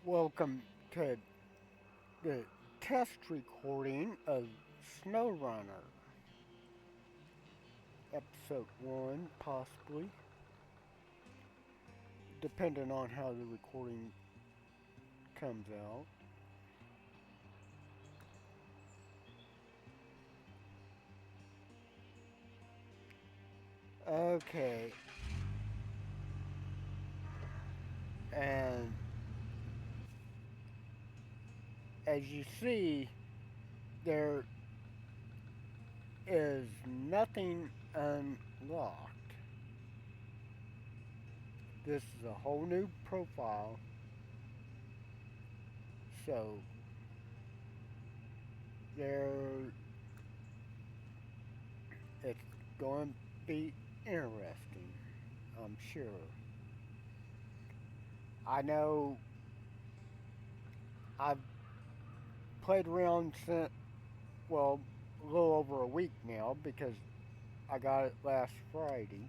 Welcome to the test recording of SnowRunner, episode 1, possibly, depending on how the recording comes out. Okay, and as you see, there is nothing unlocked. This is a whole new profile, so there it's going to be interesting, I'm sure. I know I've played around since, well, a little over a week now because I got it last Friday.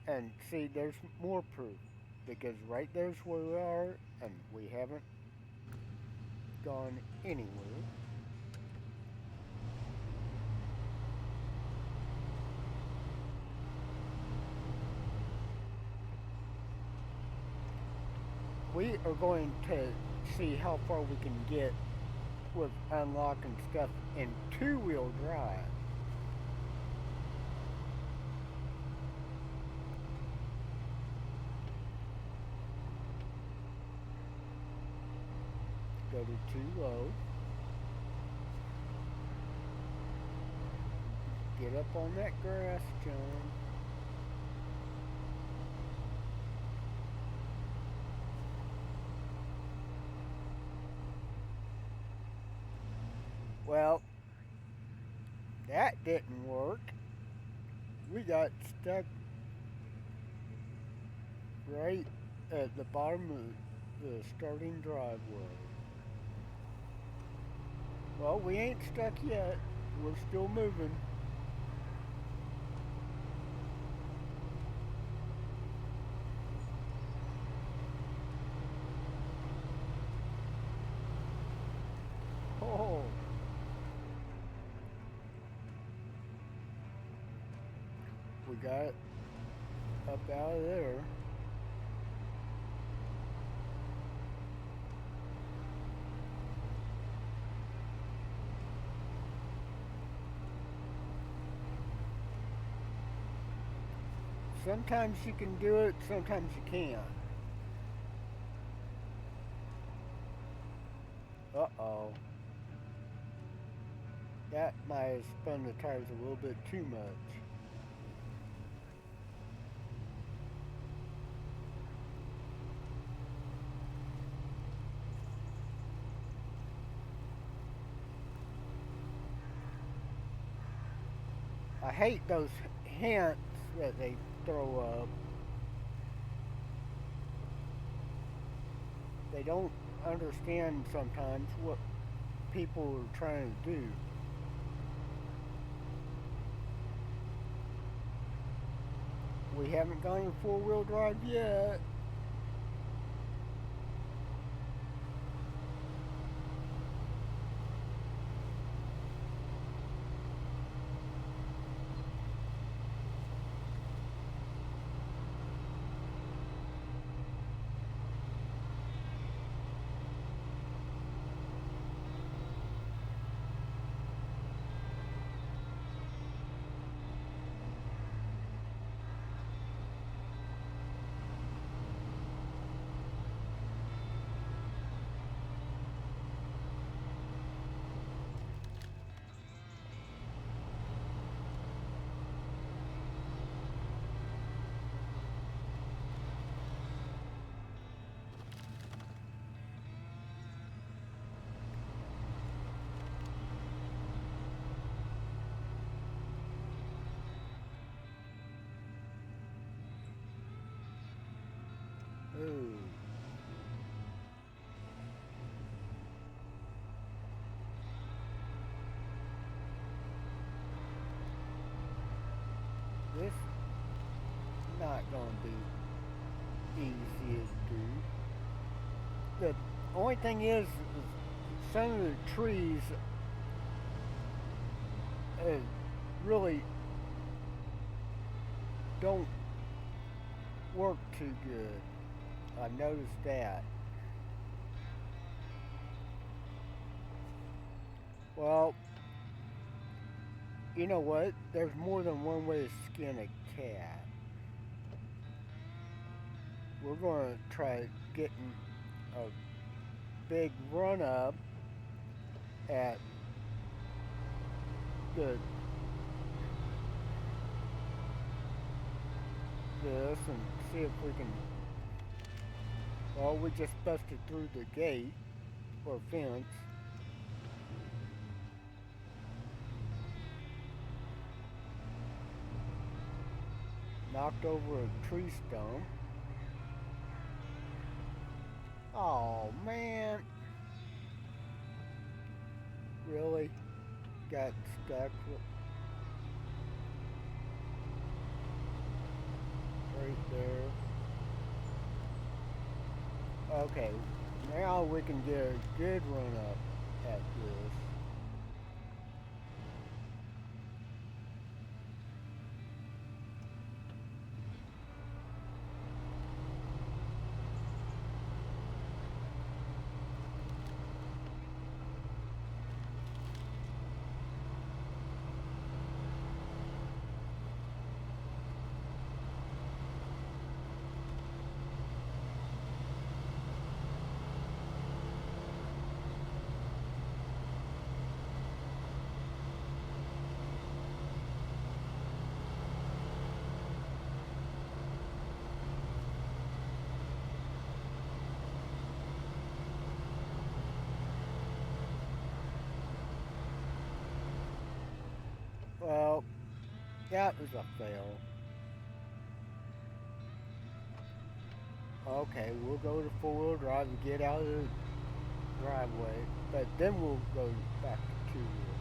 And see, there's more proof because right there's where we are, and we haven't gone anywhere. We are going to see how far we can get with unlocking stuff in two-wheel drive. Go to too low. Get up on that grass, John. Well, that didn't work. We got stuck right at the bottom of the starting driveway. Well, we ain't stuck yet. We're still moving. Oh, we got up out of there. Sometimes you can do it, sometimes you can't. Uh-oh. That might have spun the tires a little bit too much. I hate those hints that they throw up. They don't understand sometimes what people are trying to do. We haven't gone in four-wheel drive yet. Ooh. This is not gonna be easy to do. The only thing is some of the trees uh, really don't work too good. I noticed that. Well, you know what? There's more than one way to skin a cat. We're going to try getting a big run up at the this and see if we can. Well, we just busted through the gate or fence. Knocked over a tree stump. Oh man. Really? Got stuck right there. Okay, now we can get a good run up at this. Well, that was a fail. Okay, we'll go to four-wheel drive and get out of the driveway, but then we'll go back to two-wheel.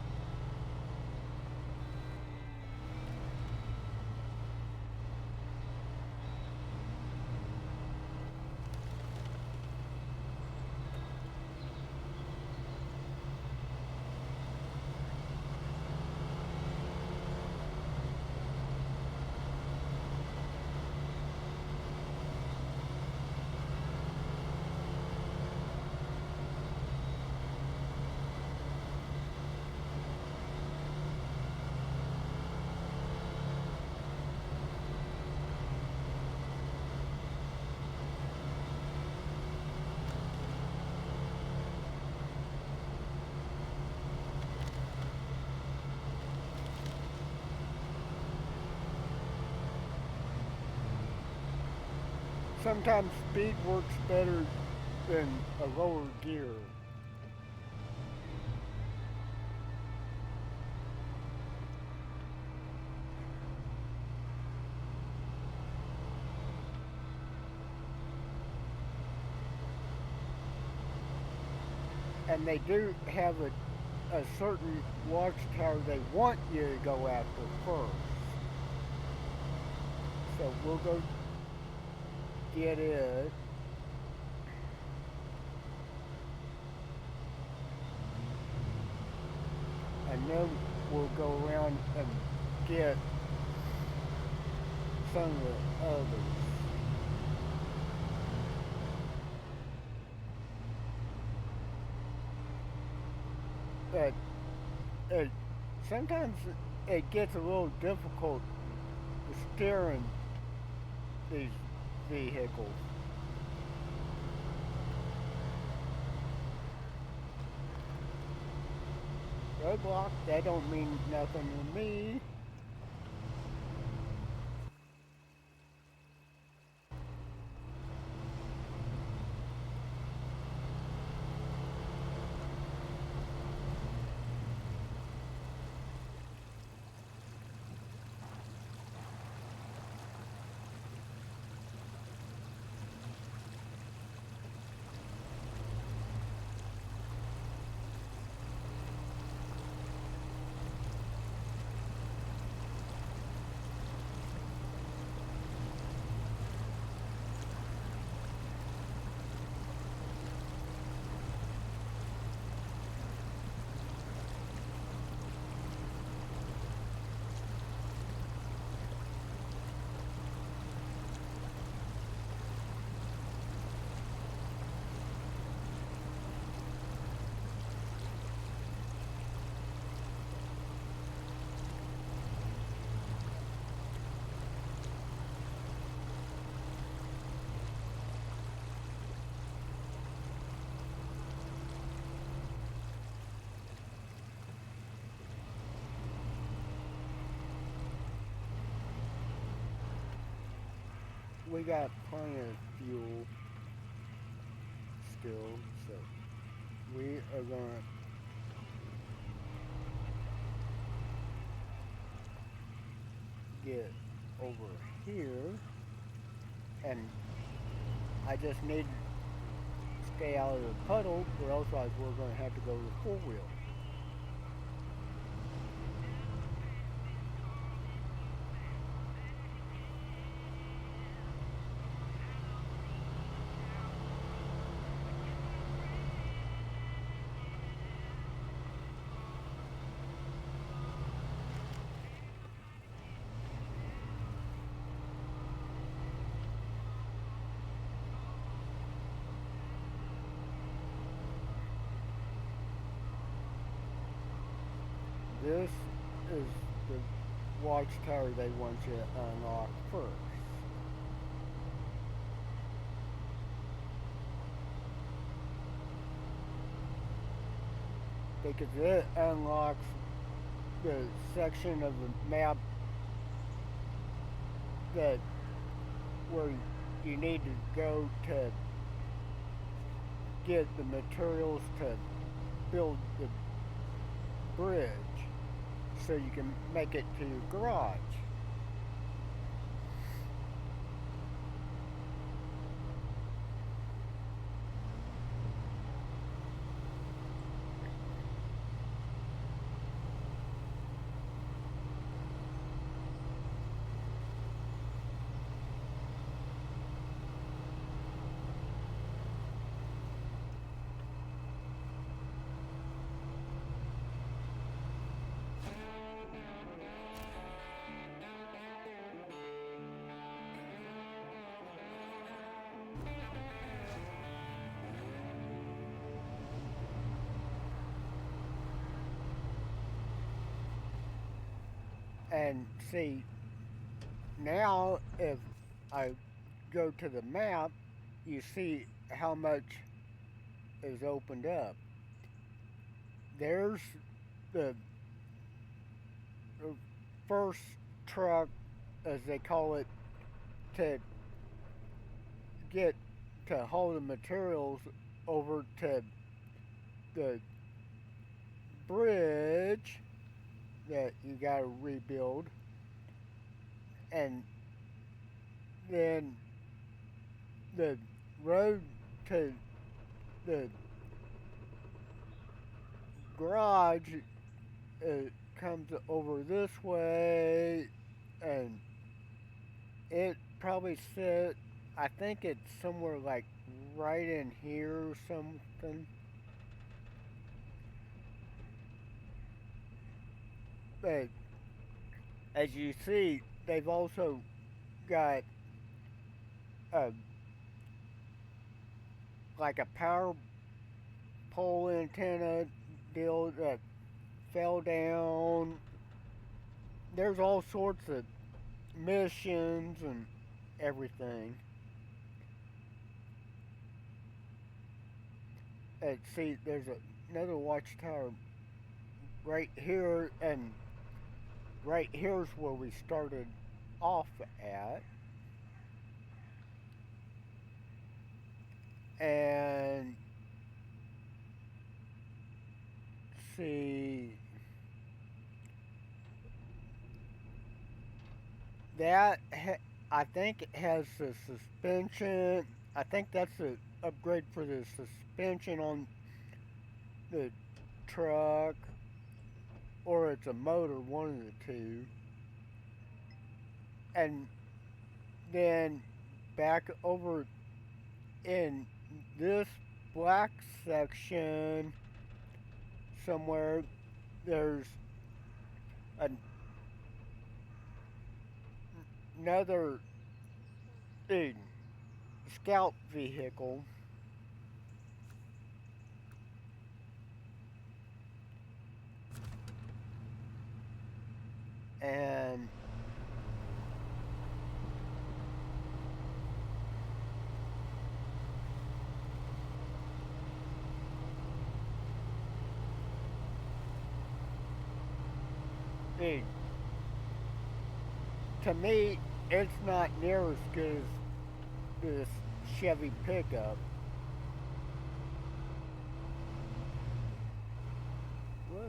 Sometimes speed works better than a lower gear. And they do have a certain watchtower they want you to go after first. So we'll go get it. And then we'll go around and get some of the others. But it, sometimes it gets a little difficult steering these vehicles. Roadblock, that don't mean nothing to me. we got plenty of fuel still, so we are gonna get over here, and I just need to stay out of the puddle, or else we're gonna have to go to four wheel. This is the watchtower they want you to unlock first. Because it unlocks the section of the map that where you need to go to get the materials to build the bridge so you can make it to your garage. And see, now if I go to the map, you see how much is opened up. There's the first truck, as they call it, to get to haul the materials over to the bridge that you gotta rebuild, and then the road to the garage comes over this way, and it probably sit. I think it's somewhere like right in here or something. But as you see, they've also got a like a power pole antenna deal that fell down. There's all sorts of missions and everything. And see, there's another watchtower right here, and right here's where we started off at. And see, that I think it has the suspension. I think that's the upgrade for the suspension on the truck, or it's a motor, one of the two. And then back over in this black section somewhere, there's another scout vehicle. And to me, it's not near as good as this Chevy pickup. Whoa.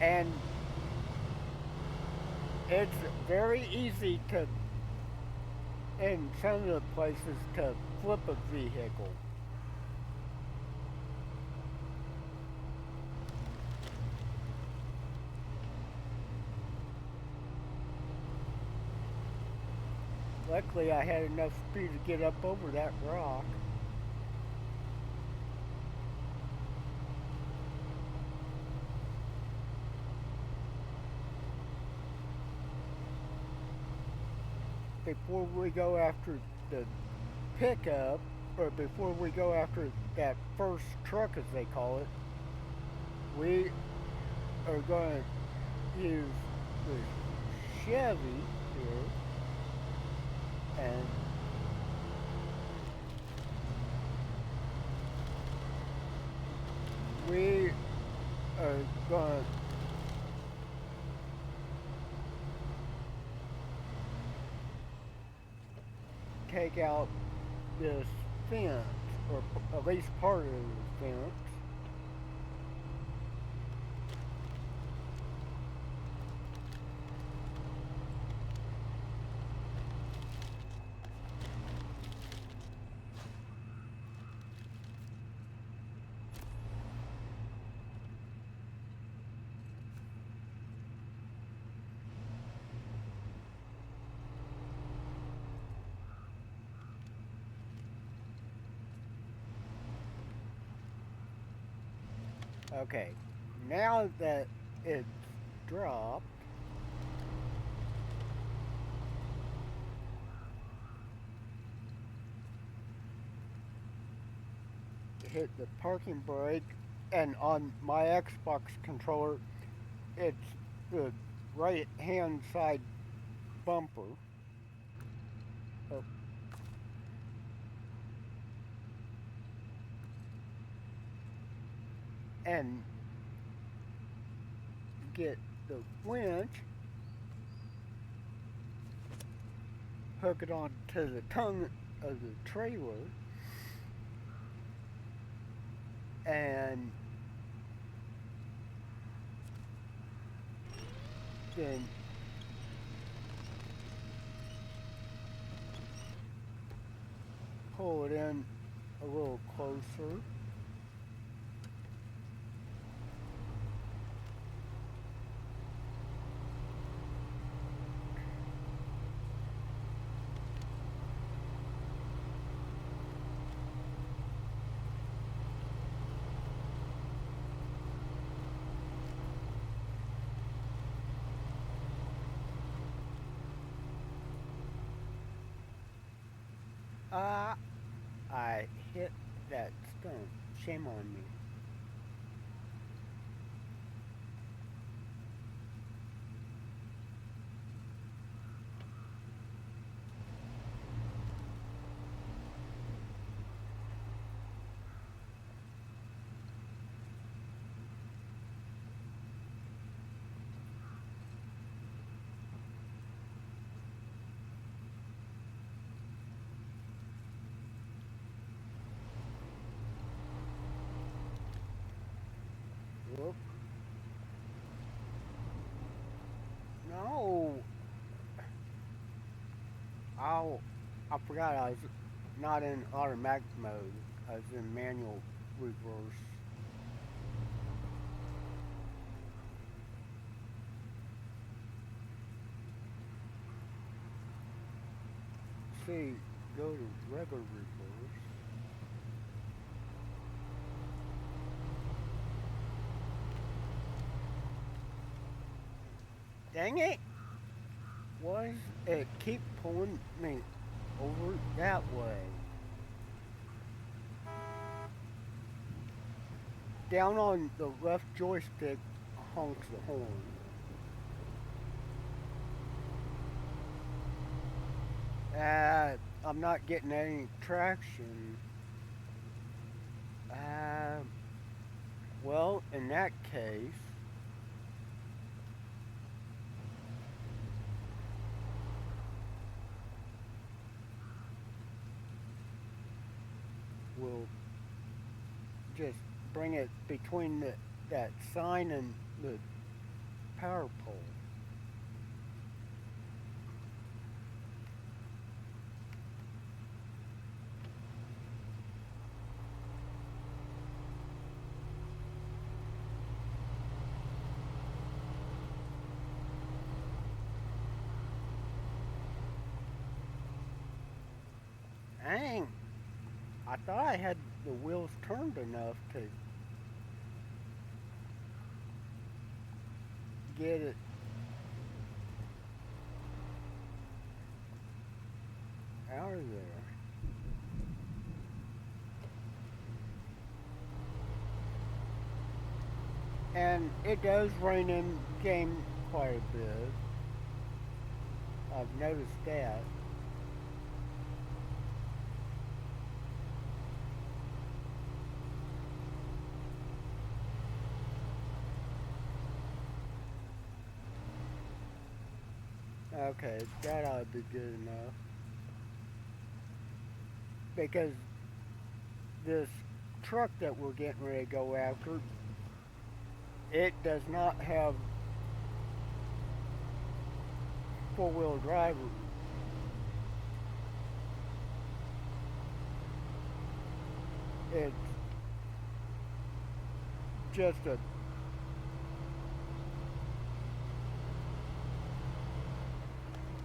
And it's very easy to, in some of the places, to flip a vehicle. Luckily, I had enough speed to get up over that rock. Before we go after the pickup, or before we go after that first truck, as they call it, we are going to use the Chevy here, and we are going to take out this fence, or at least part of the fence. Okay, now that it's dropped, hit the parking brake, and on my Xbox controller, it's the right hand side bumper. Oh, and get the winch, hook it onto the tongue of the trailer, and then pull it in a little closer. Ah, I hit that stone. Shame on me. Whoop. No. Oh, I forgot I was not in automatic mode. I was in manual reverse. See, go to regular reverse. Dang it! Why does it keep pulling me over that way? Down on the left joystick honks the horn. I'm not getting any traction. Uh, well, in that case, we'll just bring it between that sign and the power pole. Dang, I thought I had the wheels turned enough to get it out of there. And it does rain in game quite a bit. I've noticed that. Okay, that ought to be good enough. Because this truck that we're getting ready to go after, it does not have four-wheel drive. It's just a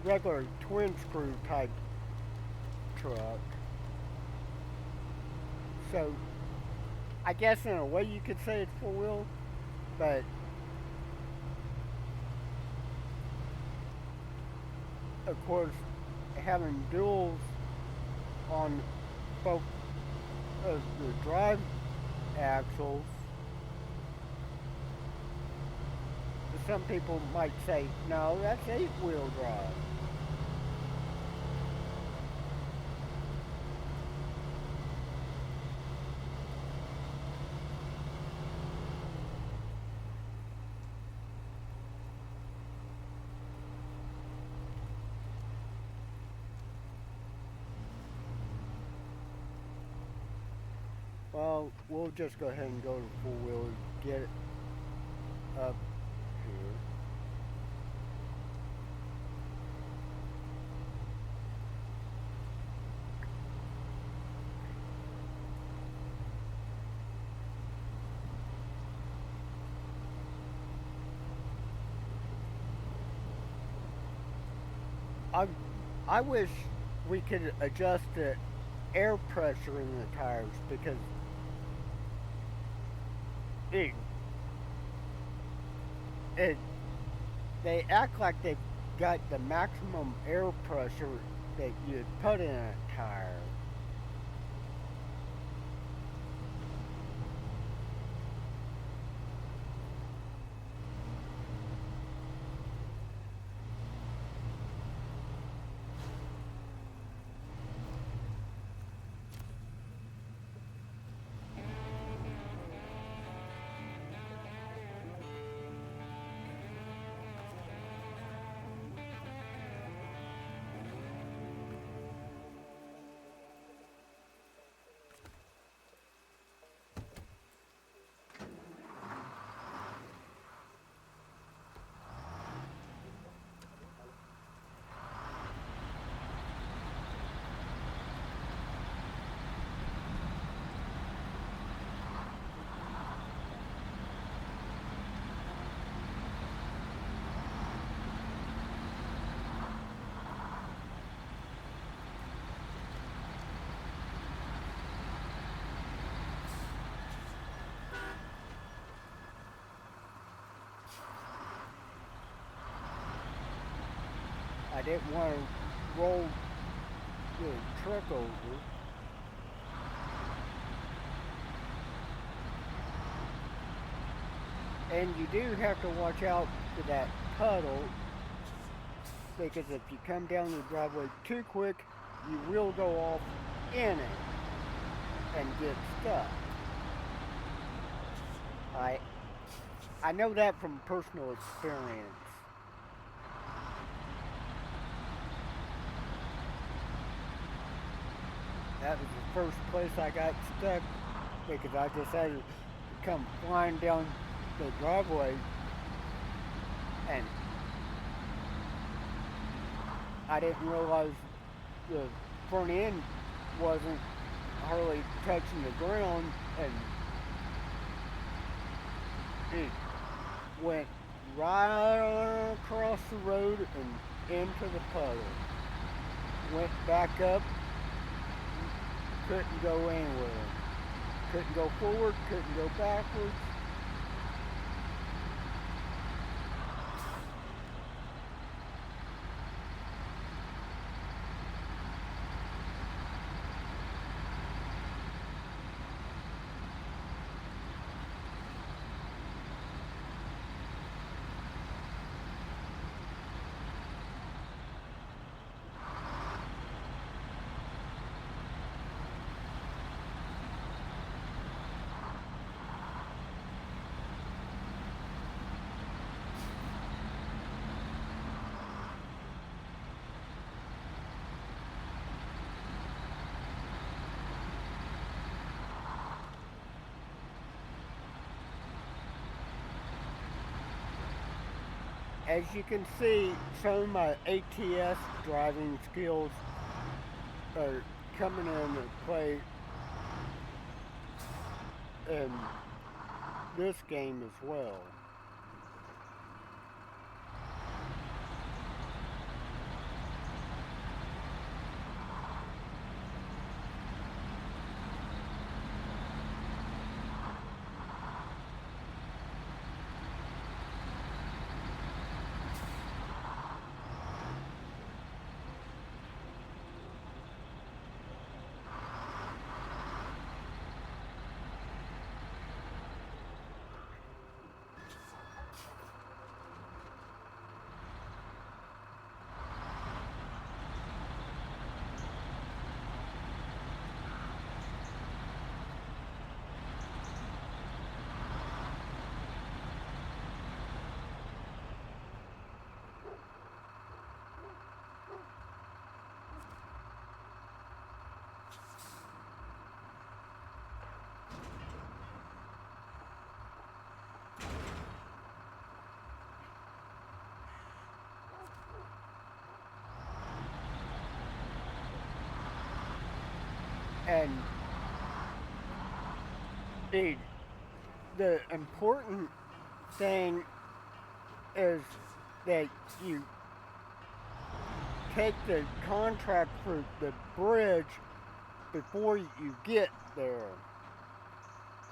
regular twin screw type truck. So I guess in a way you could say it's four-wheel, but of course having duals on both of the drive axles, some people might say, no, that's eight-wheel drive. Well, we'll just go ahead and go to four-wheel and get it up here. I, I wish we could adjust the air pressure in the tires because it, it they act like they've got the maximum air pressure that you'd put in a tire. I didn't want to roll the truck over. And you do have to watch out for that puddle because if you come down the driveway too quick, you will go off in it and get stuck. I I know that from personal experience. That was the first place I got stuck because I just had to come flying down the driveway and I didn't realize the front end wasn't hardly touching the ground and it went right across the road and into the puddle. Went back up, couldn't go anywhere. Couldn't go forward, couldn't go backwards. As you can see, some of my ATS driving skills are coming into play in this game as well. And the, the important thing is that you take the contract for the bridge before you get there.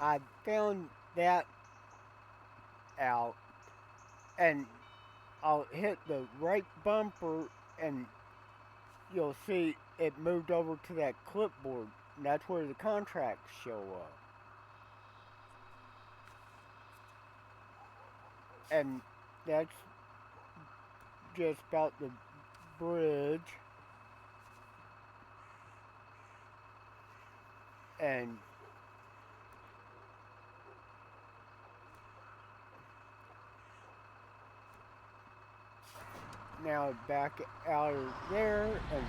I found that out and I'll hit the right bumper and you'll see it moved over to that clipboard and that's where the contracts show up. And that's just about the bridge. And now back out of there and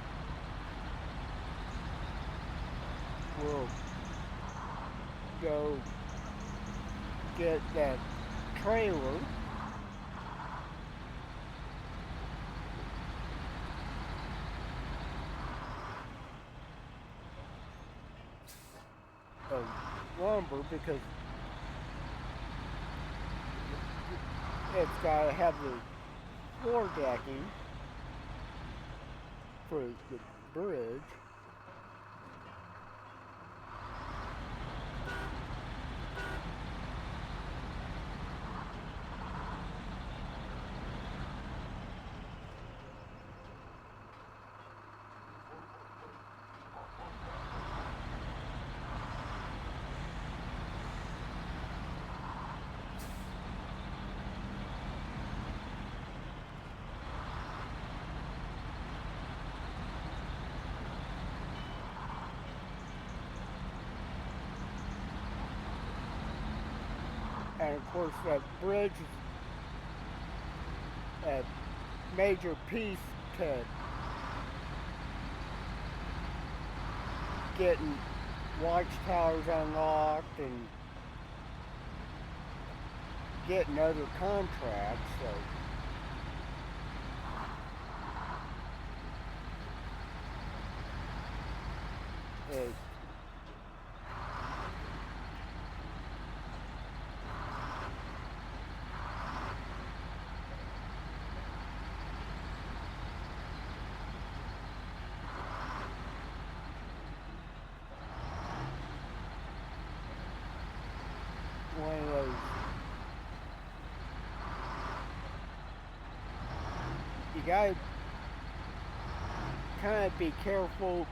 we'll go get that trailer. Of lumber because it's got to have the floor decking for the bridge. And of course, that bridge is a major piece to getting watchtowers unlocked and getting other contracts. So it, one of those, you gotta kind of be careful,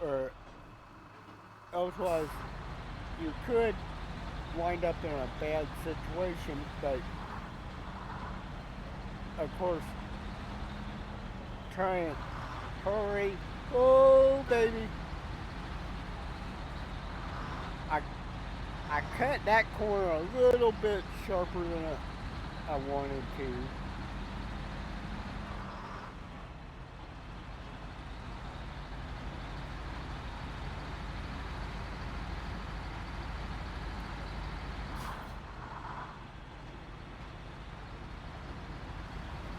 or otherwise you could wind up in a bad situation. But of course, try and hurry. Oh baby, I I cut that corner a little bit sharper than I wanted to.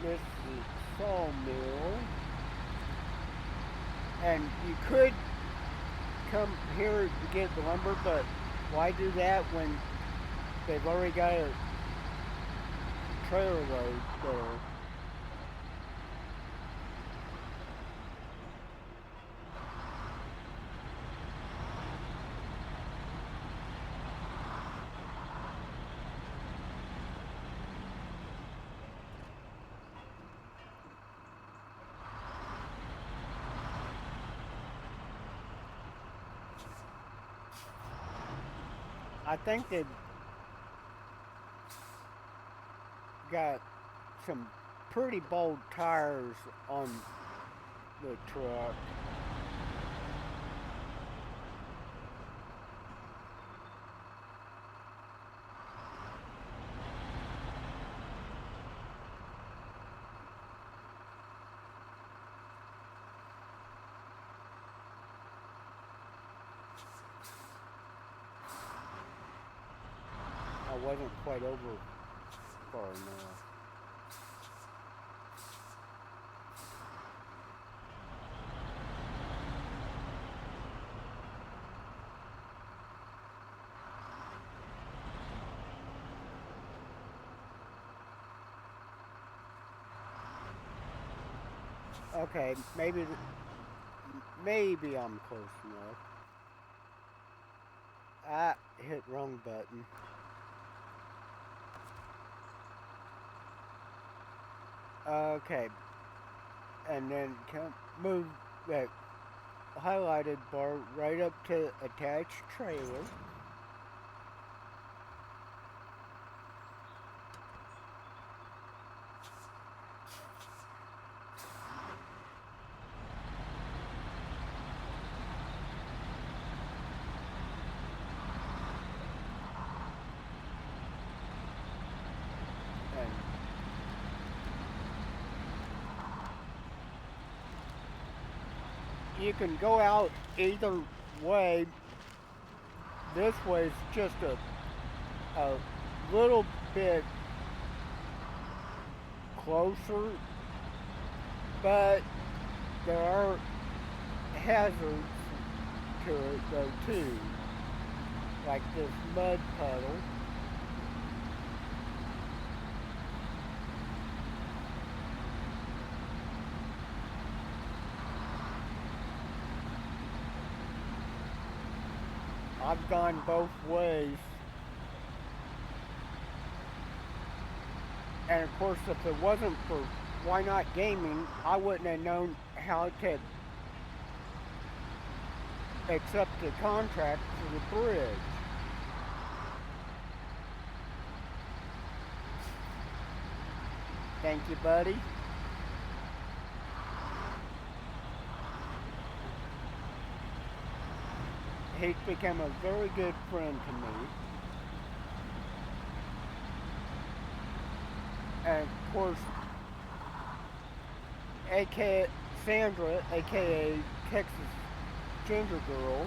This is sawmill, and you could come here to get lumber, but why do that when they've already got a trailer load there? I think they've got some pretty bold tires on the truck. I wasn't quite over far enough. Okay, maybe I'm close enough. I hit wrong button. Okay, and then move that highlighted bar right up to attached trailer. And you can go out either way. This way is just a little bit closer, but there are hazards to it though too, like this mud puddle. I've gone both ways. And of course, if it wasn't for Why Not Gaming, I wouldn't have known how to accept the contract for the bridge. Thank you, buddy. he's become a very good friend to me. And of course, aka Sandra, aka Texas Ginger Girl,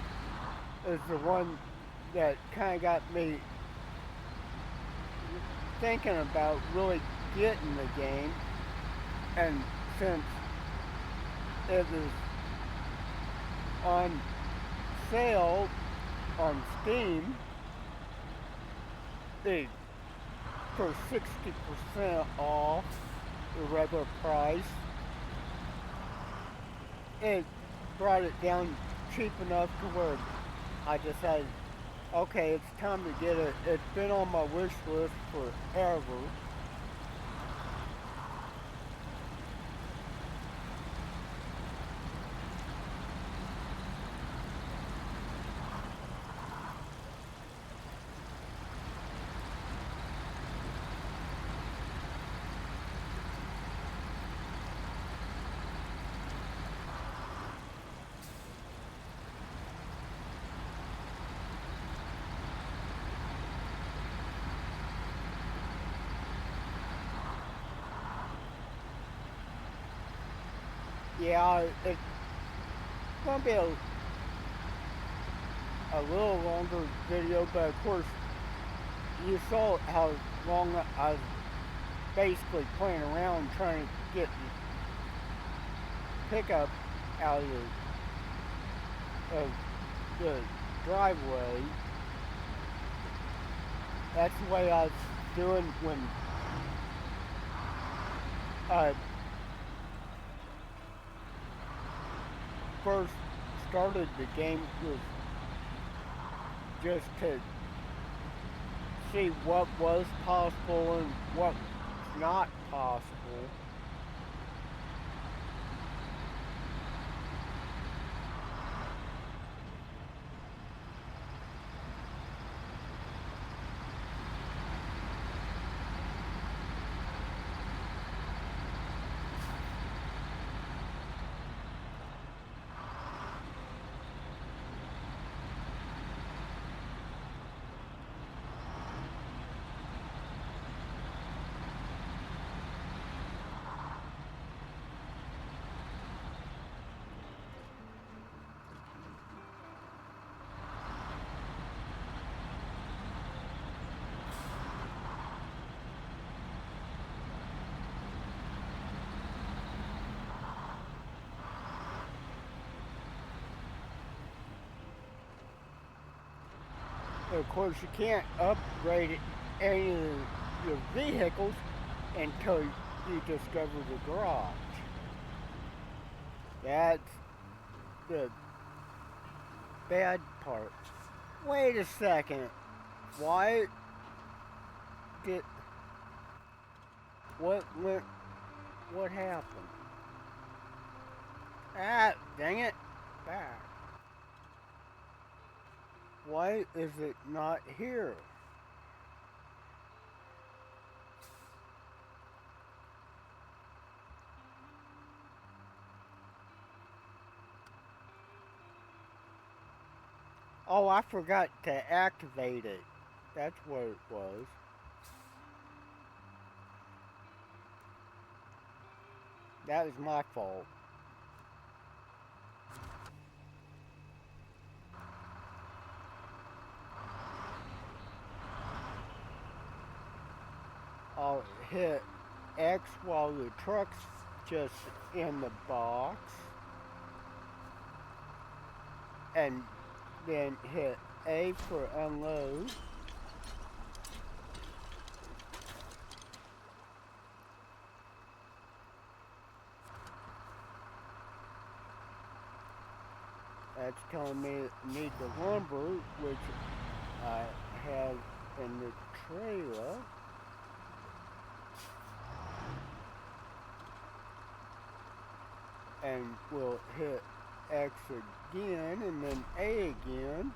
is the one that kind of got me thinking about really getting the game. And since it was on sale on Steam, they for 60% off the regular price, it brought it down cheap enough to where I decided, okay, it's time to get it. It's been on my wish list forever. Yeah, it's gonna be a little longer video, but of course, you saw how long I was basically playing around trying to get the pickup out of the driveway. That's the way I was doing when I first started the game, was just to see what was possible and what was not possible. Of course, you can't upgrade any of your vehicles until you discover the garage. That's the bad part. Wait a second. Why did what went? What happened? Ah, dang it! Back. Why is it not here? Oh, I forgot to activate it. That's what it was. That was my fault. I'll hit X while the truck's just in the box, and then hit A for unload. That's telling me I need the lumber, which I have in the trailer. And we'll hit X again, and then A again.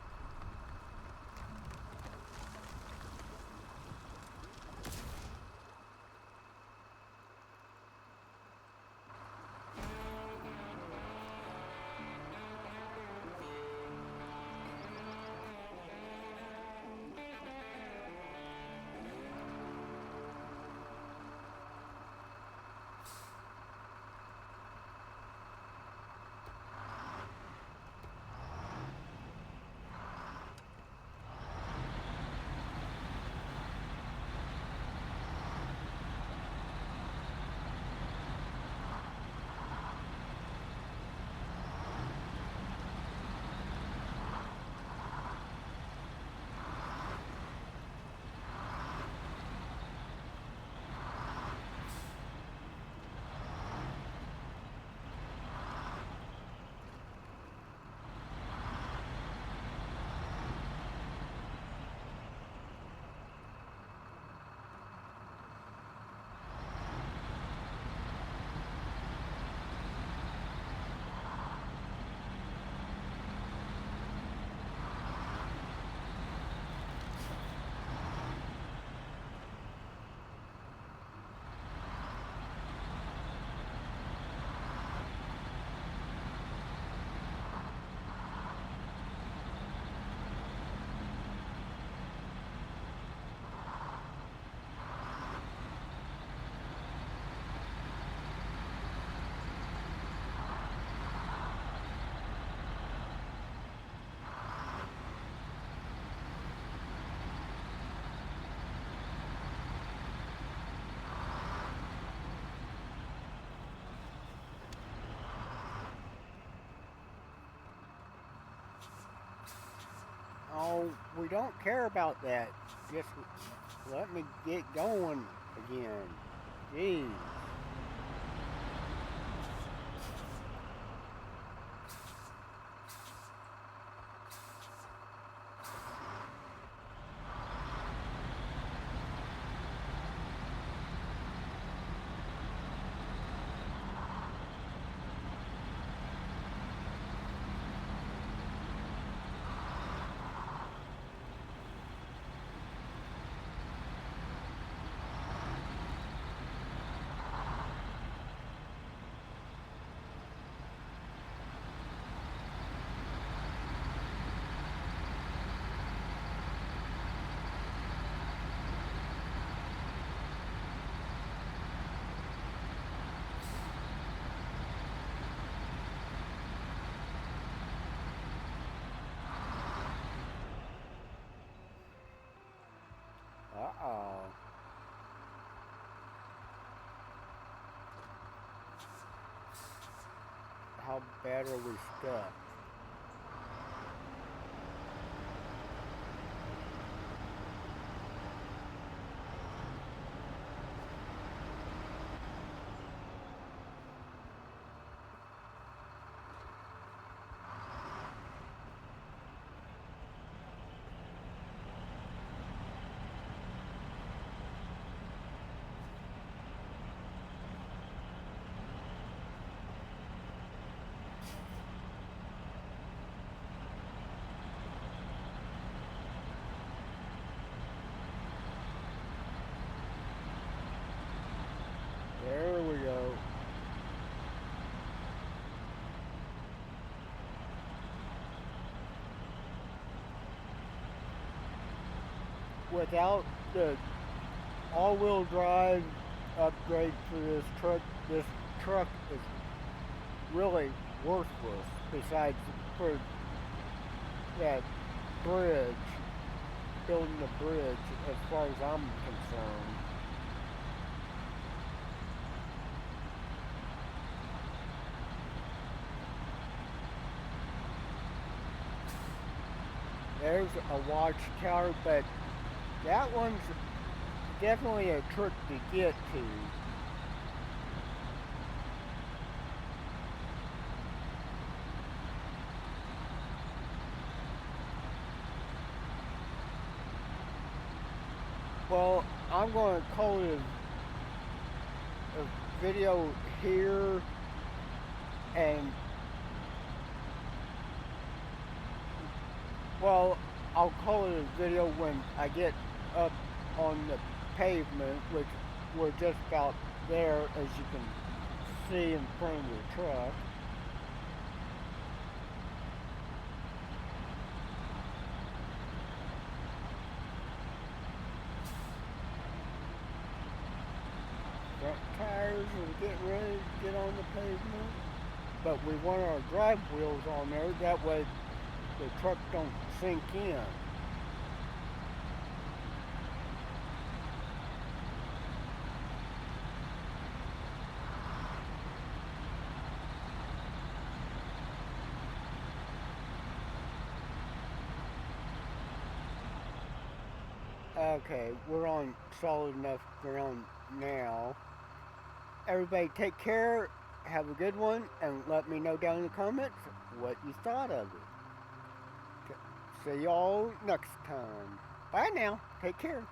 Oh, we don't care about that. Just let me get going again. Jeez. Uh-oh. How bad are we stuck? There we go. Without the all-wheel drive upgrade for this truck is really worthless. Besides for that bridge, building the bridge, as far as I'm concerned. There's a watchtower, but that one's definitely a trick to get to. Well, I'm going to call it a video here, and well, I'll call it a video when I get up on the pavement, which we're just about there, as you can see in front of the truck. Front tires are getting ready to get on the pavement, but we want our drive wheels on there, that way the truck don't sink in. Okay, we're on solid enough ground now. Everybody take care, have a good one, and let me know down in the comments what you thought of it. See y'all next time. Bye now. Take care.